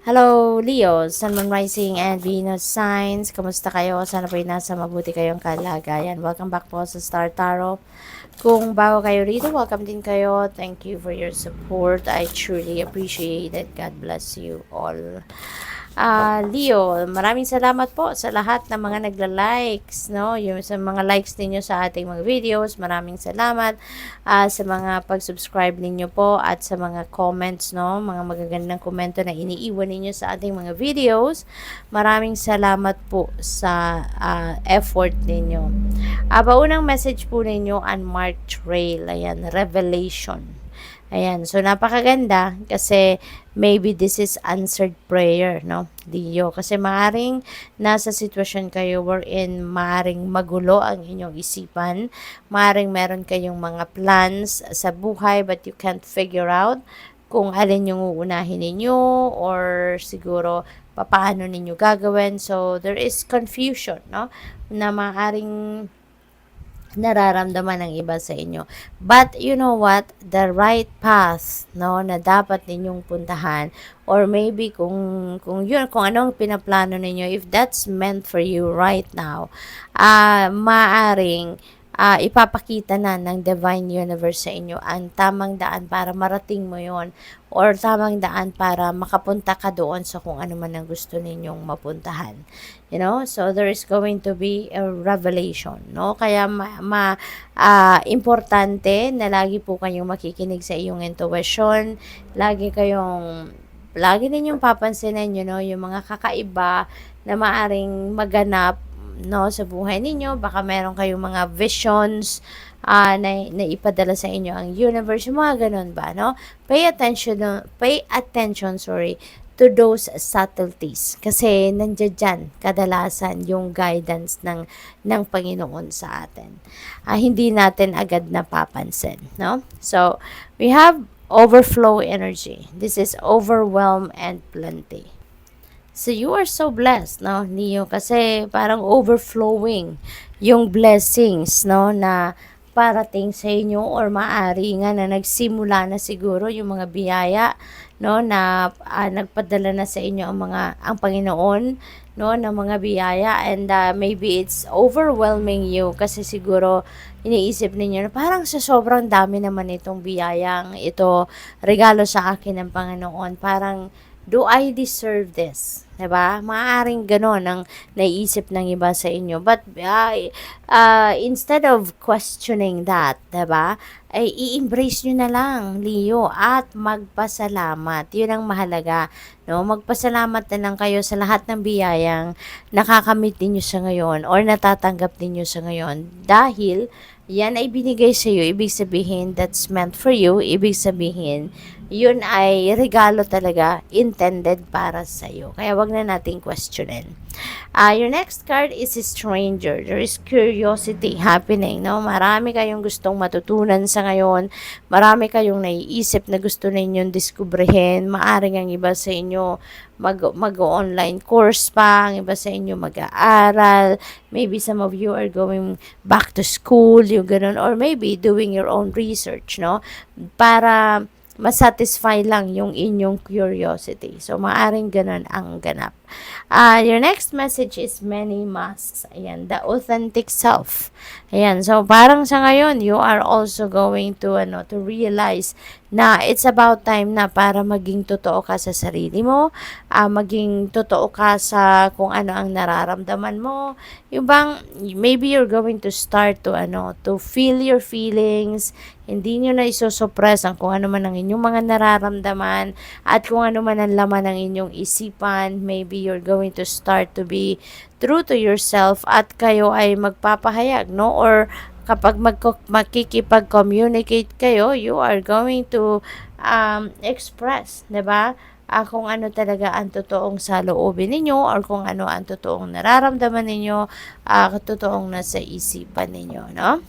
Hello, Leo, Sun, Moon Rising, and Venus Signs. Kamusta kayo? Sana po'y nasa mabuti kayong kalagayan. Welcome back po sa Star Tarot. Kung bago kayo rito, welcome din kayo. Thank you for your support. I truly appreciate it. God bless you all. Leo, maraming salamat po sa lahat ng mga nagla-likes, no? Yung sa mga likes ninyo sa ating mga videos, maraming salamat. Sa mga pag-subscribe ninyo po at sa mga comments, no? Mga magagandang komento na iniiwan ninyo sa ating mga videos. Maraming salamat po sa effort ninyo. Paunang message po ninyo, Unmarked Trail. Ayan, Revelation. Ayan, so napakaganda kasi maybe this is answered prayer, no? Leo, kasi maaring nasa sitwasyon kayo wherein maaring magulo ang inyong isipan, maaring meron kayong mga plans sa buhay but you can't figure out kung alin yung uunahin ninyo or siguro paano ninyo gagawin. So there is confusion, no? Na maaring nararamdaman ng iba sa inyo. But you know what? The right path, no, na dapat ninyong puntahan or maybe kung yun, kung anong pinaplano ninyo, if that's meant for you right now, maaring ipapakita na ng Divine Universe sa inyo ang tamang daan para marating mo yon or tamang daan para makapunta ka doon sa kung ano man ang gusto ninyong mapuntahan. You know, so there is going to be a revelation, no? Kaya importante na lagi po kayong makikinig sa iyong intuition, lagi ninyong papansinin, you know, yung mga kakaiba na maaring maganap, no, sa buhay ninyo. Baka meron kayong mga visions na ipadala sa inyo ang universe, yung mga ganun ba, no? Pay attention, sorry, to those subtleties. Kasi nandiyan dyan, kadalasan, yung guidance ng Panginoon sa atin. Hindi natin agad napapansin, no? So, we have overflow energy. This is overwhelm and plenty. So you are so blessed, no, Neo, kasi parang overflowing yung blessings, no, na parating sa inyo or maari nga na nagsimula na siguro yung mga biyaya, no, na nagpadala na sa inyo ang Panginoon, no, ng mga biyaya, and maybe it's overwhelming you kasi siguro iniisip ninyo na parang sa sobrang dami naman itong biyayang ito regalo sa akin ng Panginoon, parang do I deserve this? Diba? Maaaring ganon ang naiisip ng iba sa inyo. But instead of questioning that, diba? Ay i-embrace nyo na lang, Leo, at magpasalamat. Yun ang mahalaga. No? Magpasalamat na lang kayo sa lahat ng biyayang nakakamit ninyo sa ngayon or natatanggap ninyo sa ngayon. Dahil yan ay binigay sa iyo, ibig sabihin that's meant for you, ibig sabihin yun ay regalo talaga intended para sa iyo. Kaya wag na nating questionin. Your next card is a stranger. There is curiosity happening, no? Marami kayong gustong matutunan sa ngayon. Marami kayong naiisip na gusto ninyong diskubrehin. Maaring ang iba sa inyo mag-online course pa, ang iba sa inyo mag-aaral. Maybe some of you are going back to school, yung ganun, or maybe doing your own research, no? Para masatisfy lang yung inyong curiosity. So, maaring ganun ang ganap. Your next message is many masks. Ayan, the authentic self. Ayan, so parang sa ngayon, you are also going to realize na it's about time na para maging totoo ka sa sarili mo, maging totoo ka sa kung ano ang nararamdaman mo. Yung bang, maybe you're going to start to feel your feelings, hindi nyo na isosuppress ang kung ano man ang inyong mga nararamdaman at kung ano man ang laman ng inyong isipan. Maybe you're going to start to be true to yourself at kayo ay magpapahayag, no? Or kapag makikipag-communicate kayo, you are going to express, 'di ba? Kung ano talaga ang totoong saloobin ninyo or kung ano ang totoong nararamdaman ninyo, totoong nasa isipan ninyo, no?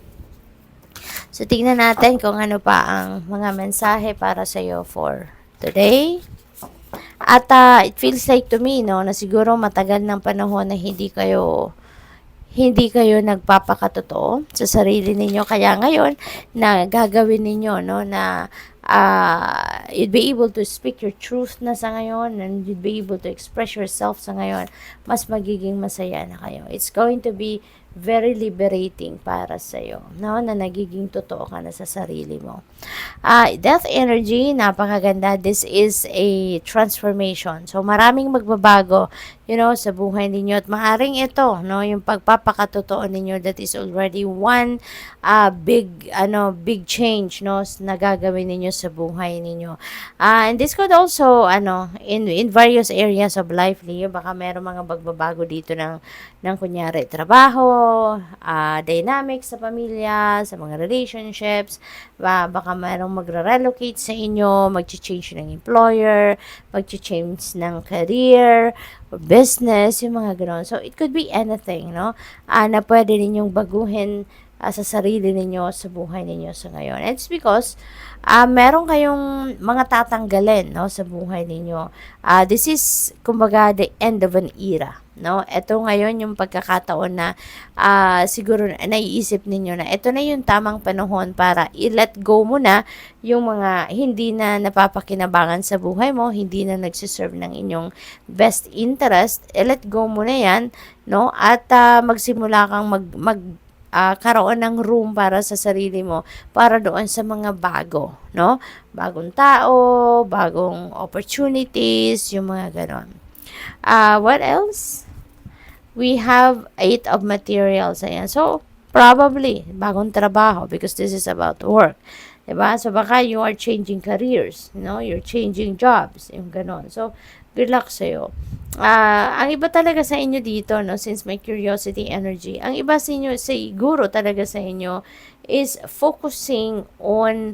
So, tingnan natin kung ano pa ang mga mensahe para sa iyo for today. At it feels like to me, no, na siguro matagal ng panahon na hindi kayo nagpapakatotoo sa sarili ninyo. Kaya ngayon, na gagawin ninyo, no, na you'd be able to speak your truth na sa ngayon, and you'd be able to express yourself sa ngayon, mas magiging masaya na kayo. It's going to be very liberating para sa iyo, no? Na nagiging totoo ka na sa sarili mo. Death energy, napakaganda. This is a transformation. So, maraming magbabago, sa buhay ninyo. At maaring ito, no? Yung pagpapakatotoo ninyo, that is already one big change, no? Na gagawin ninyo sa buhay ninyo. And this could also, in various areas of life, Leo, baka meron mga magbabago dito ng kunyari, trabaho, dynamics sa pamilya, sa mga relationships, baka mayroong magre-relocate sa inyo, mag-change ng employer, mag-change ng career, or business, yung mga gano'n. So, it could be anything, no? Na pwede ninyong baguhin sa sarili ninyo, sa buhay ninyo sa ngayon. It's because meron kayong mga tatanggalin, no, sa buhay ninyo. This is, kumbaga, the end of an era, no? Ito ngayon yung pagkakataon na siguro naiisip ninyo na ito na yung tamang panahon para i-let go mo na yung mga hindi na napapakinabangan sa buhay mo, hindi na nagsiserve ng inyong best interest. I-let go mo na yan, no? At magsimula kang karoon ng room para sa sarili mo, para doon sa mga bago, no? Bagong tao, bagong opportunities, yung mga ganon. What else? We have 8 of materials. Ayan. So, probably, bagong trabaho because this is about work. Diba? So, baka you are changing careers, you're changing jobs, yung ganon. So, good luck sa'yo. Ang iba talaga sa inyo dito, no, since may curiosity energy, ang iba sa inyo, siguro talaga sa inyo, is focusing on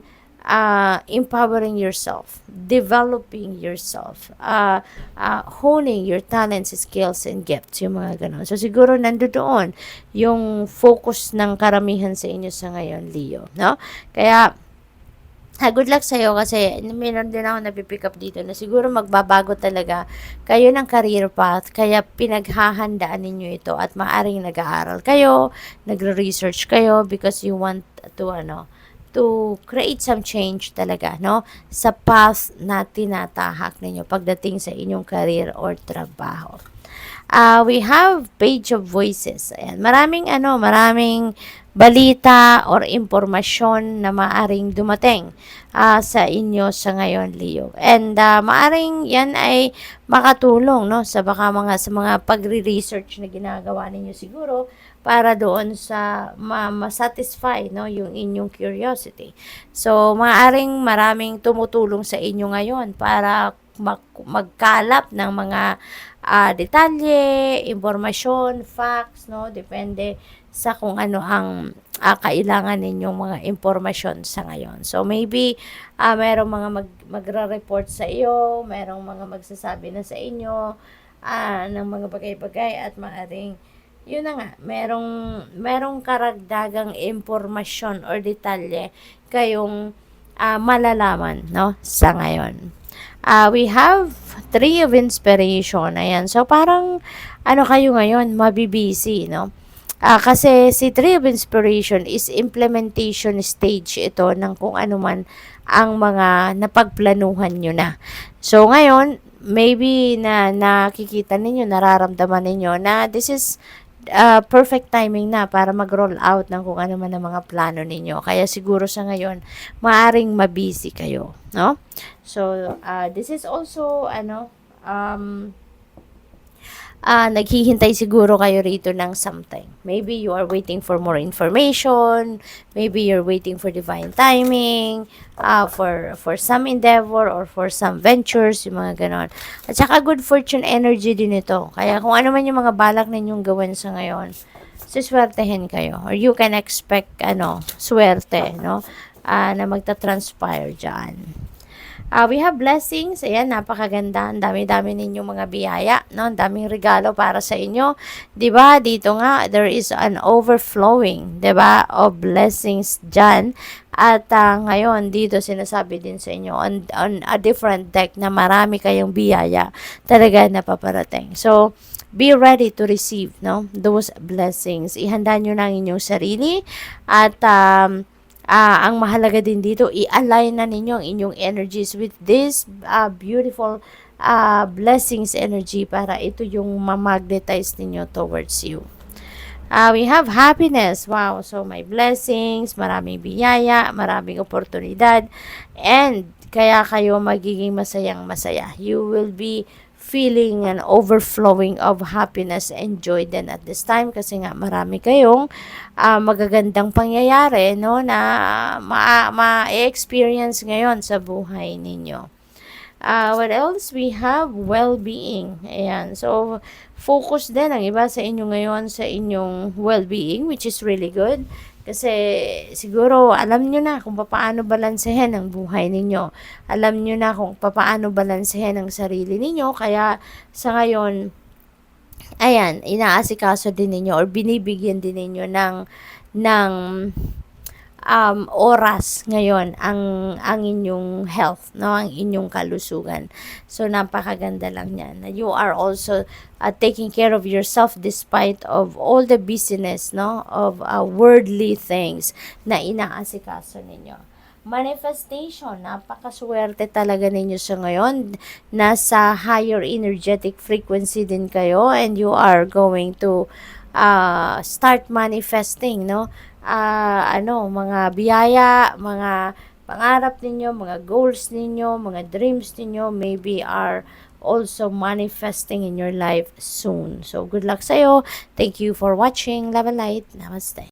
empowering yourself, developing yourself, honing your talents, skills, and gifts, yung mga ganon. So, siguro nandoon yung focus ng karamihan sa inyo sa ngayon, Leo, no? Kaya, good luck sa'yo kasi meron din ako napipick up dito na siguro magbabago talaga kayo ng career path, kaya pinaghahandaan ninyo ito at maaring nag-aaral kayo, nagre-research kayo because you want to create some change talaga, no? Sa path na tinatahak ninyo pagdating sa inyong career or trabaho. We have Page of Voices. Ayan. Maraming balita or impormasyon na maaring dumating sa inyo sa ngayon, Leo. And maaring yan ay makatulong, no, sa mga pagre-research na ginagawa ninyo siguro para doon sa ma-satisfy, no, yung inyong curiosity. So, maaring maraming tumutulong sa inyo ngayon para magkalap ng mga detalye, impormasyon, facts, no, depende sa kung ano ang kailangan ninyong mga impormasyon sa ngayon. So, maybe, merong mga magre-report sa iyo, merong mga magsasabi na sa inyo ng mga bagay-bagay at maaring, yun na nga, merong karagdagang impormasyon or detalye kayong malalaman, no, sa ngayon. We have 3 of Inspiration. Ayan. So, parang, kayo ngayon, mabibisi, no? Kasi si 3 of Inspiration is implementation stage ito ng kung ano man ang mga napagplanuhan nyo na. So, ngayon, maybe na nakikita ninyo, nararamdaman ninyo na this is perfect timing na para mag-roll out ng kung ano man ang mga plano ninyo. Kaya siguro sa ngayon, maaring mabisi kayo, no? So, this is also, naghihintay siguro kayo rito ng something. Maybe you are waiting for more information, maybe you're waiting for divine timing, for some endeavor or for some ventures, yung mga ganon. At saka good fortune energy din ito. Kaya kung ano man yung mga balak ninyong gawin sa ngayon, siswertehin kayo. Or you can expect, swerte, no? Na magta-transpire dyan. We have blessings. Ayan, napakaganda. Ang dami-dami ninyong mga biyaya, no? Ang daming regalo para sa inyo. 'Di ba? Dito nga there is an overflowing, 'di ba, of blessings diyan. At ngayon dito sinasabi din sa inyo on a different deck na marami kayong biyaya talaga na paparating. So, be ready to receive, no, those blessings. Ihanda nyo na ang inyong sarili at Ang mahalaga din dito, i-align na ninyo ang inyong energies with this beautiful blessings energy para ito yung ma-magnetize ninyo towards you. We have happiness. Wow. So, may blessings, maraming biyaya, maraming oportunidad, and kaya kayo magiging masayang masaya. You will be feeling an overflowing of happiness and joy then at this time kasi nga marami kayong magagandang pangyayari no na ma-experience ngayon sa buhay ninyo. What else? We have well-being. Ayan. So, focus din ang iba sa inyo ngayon sa inyong well-being, which is really good. Kasi siguro alam nyo na kung paano balansehin ang buhay ninyo. Alam nyo na kung paano balansehin ang sarili ninyo. Kaya sa ngayon, ayan, inaasikaso din ninyo or binibigyan din ninyo ng oras ngayon ang inyong health, no, ang inyong kalusugan. So napakaganda lang niyan. You are also taking care of yourself despite of all the busyness, no, of worldly things na inaasikaso ninyo. Manifestation, napakaswerte talaga ninyo sa ngayon. Nasa higher energetic frequency din kayo and you are going to start manifesting, no? Mga biyaya, mga pangarap ninyo, mga goals ninyo, mga dreams ninyo maybe are also manifesting in your life soon. So, good luck sa'yo. Thank you for watching. Love and light. Namaste.